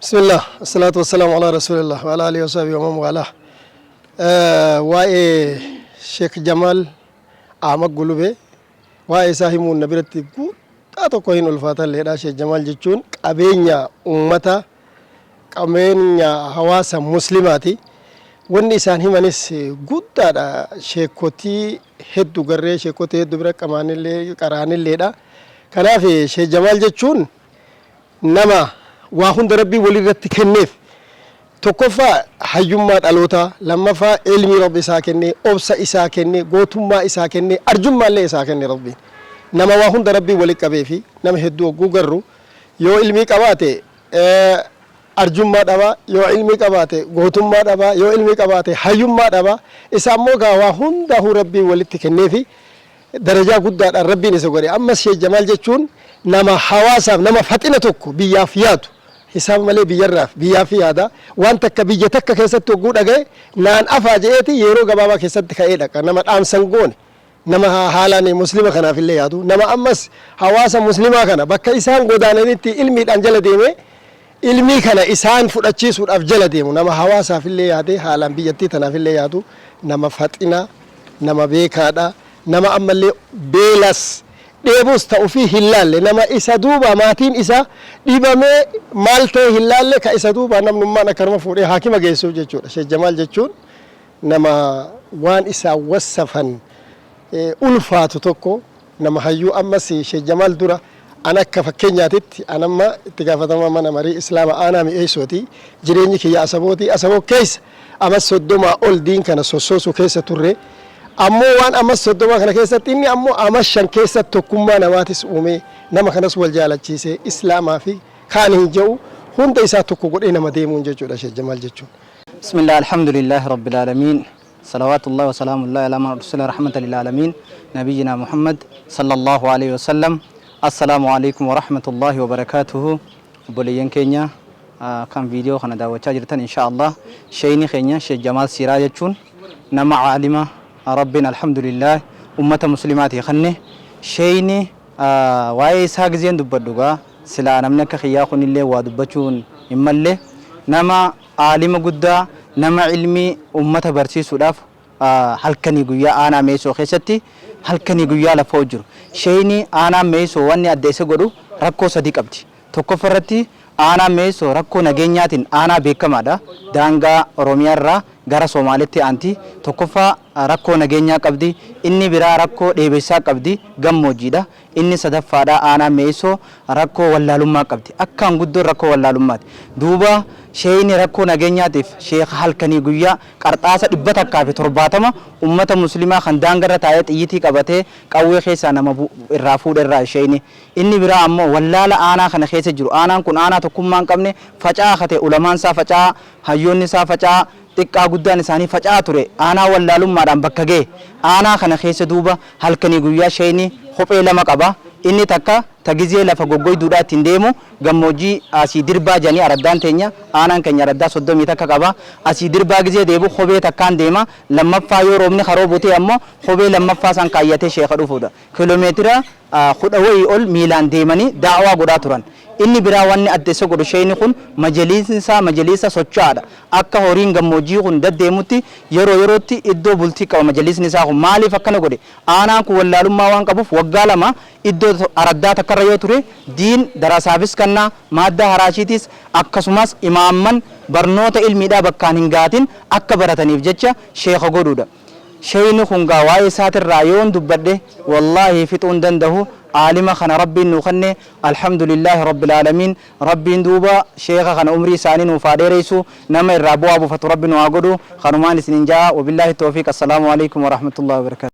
بسم الله الصلاة والسلام على رسول الله وعلى آله وصحبه ومن والاه. واي شيخ جمال أحمد قلوبي واي ساهمون نبرت تاتو كوين الفاتح اللي شيخ جمال جتشون قبينيا أمتا قبينيا حواسا مسلماتي wanni isaan himanis guddaadha. Sheekotii hedduu garree sheekotii hedduu bira qaraanilleedha. Kanaaf Sheekh Jamaal jechuun nama waa hunda rabbii walirratti kenneef, tokkoffaa hayyummaa dhalootaa, lammaffaa ilmii rabbi isaa kennee, obsa isaa kennee, gootummaa isaa kennee, arjummaallee isaa kennee rabbiin. Nama waa hunda rabbii walitti qabee fi nama hedduu hogguu garru yoo ilmii qabaate arjummaa dhaba, yoo ilmi qabaate gootummaa dhaba, yoo ilmi qabaate hayyummaa dhaba. Isa ammoo waa hundahu rabbii walitti kennee fi darajaa guddaadhaan rabbiin isa godhe. Ammas Sheekh Jamaal jechuun nama hawaasaaf nama faxina tokko biyyaaf yaadu, hisaaba malee biyyaaf yaada. Waan takka biyya takka keessatti hogguu dhagaye naan afaa je'eeti yeroo gabaabaa keessatti ka'ee dhaqa. Nama dhaamsan goone, nama haalaan muslima kanaaf illee yaadu, nama ammas hawaasa muslimaa kana bakka isaan godaananitti ilmiidhaan jala deemee ilmii kana isaan fudhachiisuudhaaf jala deemu, nama hawaasaaf illee yaade, haalaan biyyattii tanaaf illee yaadu, nama faxina, nama beekaadha, nama ammallee beelas dheebus ta'uu fi hin laalle, nama isa duuba maatiin isa dhibamee maal ta'e hin laalle ka isa duuba namnummaan akkanuma fuudhee haakima geessuuf jechuudha. Sheekh Jamaal jechuun nama waan isaa wassafan ulfaatu tokko, nama hayyuu. Ammas Sheekh Jamaal dura ana akka fakkeenyaatitti anamma itti gaafatama mana marii islaama aanaa mi'eessooti. Jireenyi kiyya Asaboo keessa amas 30 ol diin kana sossoosu keessa turre. Ammoo waan amas 30 kana keessatti inni ammoo amas 5 keessatti tokkummaa namaatis uume, nama kanas wal jaalachiise, islaamaa fi kaan hin jedhu hunda isaa tokko godhee nama deemuun jechuudha Sheekh Jamaal jechuun. Bismillah, alhamdulillah rabbil alamin, salawatullah wa salamullahi ala man arsala rahmatan lil alamin, nabiyyina Muhammad sallallahu alaihi wasallam. Assalamu alaikum wa rahmatullahi wa barakatuhu. Obboleeyyan keenya kan viidiyoo kana daawwachaa jirtan inshaallah sheeyni keenya Sheekh Jamaal Siiraa jechuun nama caalima rabbiin alhamdulillah ummata muslimaatii kanne sheeyni waa'ee isaa gizeen dubbadhugaa silaa namni akka kiyyaa kunillee waa dubbachuun hin malle nama caalima guddaa, nama ilmii ummata barsiisuudhaaf halkanii guyyaa aanaa meesoo keessatti halkanii guyyaa lafa jiru. Sheeyni aanaa meesoo wanni adda isa godhu rakkoo sadii qabdi. Tokkoffaa irratti aanaa meesoo rakkoo nageenyaatiin aanaa beekamaadha. Daangaa Oromiyaa irraa gara Somaalitti aanti. Tokkoffaa rakkoo nageenyaa qabdi. Inni biraa rakkoo dheebessaa qabdi, gammoojjiidha. Inni sadaffaadha aanaa meesoo rakkoo wallaalummaa qabdi. Akkaan guddoon rakkoo wallaalummaati. Duuba sheeyni rakkoo nageenyaatiif sheekha halkanii guyyaa qarxaasa 170 ummata muslimaa kan daangarra taa'ee xiyyitii qabatee qawwee keessaa nama irraa fuudhe irraa sheeyni. Inni biraa ammoo wallaala aanaa kana keessa jiru. Aanaan kun aanaa tokkummaa hin qabne facaa hate, ulamaan isaa facaa, hayyoonni isaa facaa, xiqqaa guddaan isaanii facaa ture. Aanaa wallaalummaadhaan bakka ga'e. Aanaa kana keessa duuba halkanii guyyaa sheeyni kophee lama qaba. Inni takka tagizee lafa goggoyduudhaa ittiin deemu gammoojjii asii dirbaa janii araddaan teenya aanaan keenya araddaa 30 takka qaba. Asii dirbaa gizee deebu kophee takkaan deema. Lammaffaa yoo roobni haroo butee ammoo kophee lammaffaa san kaayyatee sheekha dhufuudha. Kiiloomeetira 10 wayii ol miilaan deemanii daawwaa godhaa turan. Inni biraa wanni adda isa godhu sheeyni kun majaliisa socho'aadha. Akka horiin gammoojjii kun daddeemutti yerootti iddoo bultii qaba majaliisni isaa kun. Maaliif akkana godhe? Aanaan kun wallaalummaa waan qabuuf waggaa lama iddoo araddaa takkarra yoo ture diin darasaafis kannaa maaddaa haraashiitis akkasumas imaamman barnoota ilmiidhaa bakkaan hin gaatin akka barataniif jecha sheekha godhuudha. Sheeyni kun gaa waa'ee isaatirraa yoon dubbadhe wallaahi fixuun danda'u. عالم خنا ربي نخنة الحمد لله رب العالمين ربي ندوبا شيخ خنا عمري سانين وفاديريسو نما الرابو أبو فتو ربي نواجدو خنومان سننجا وبالله التوفيق. السلام عليكم ورحمة الله وبركاته.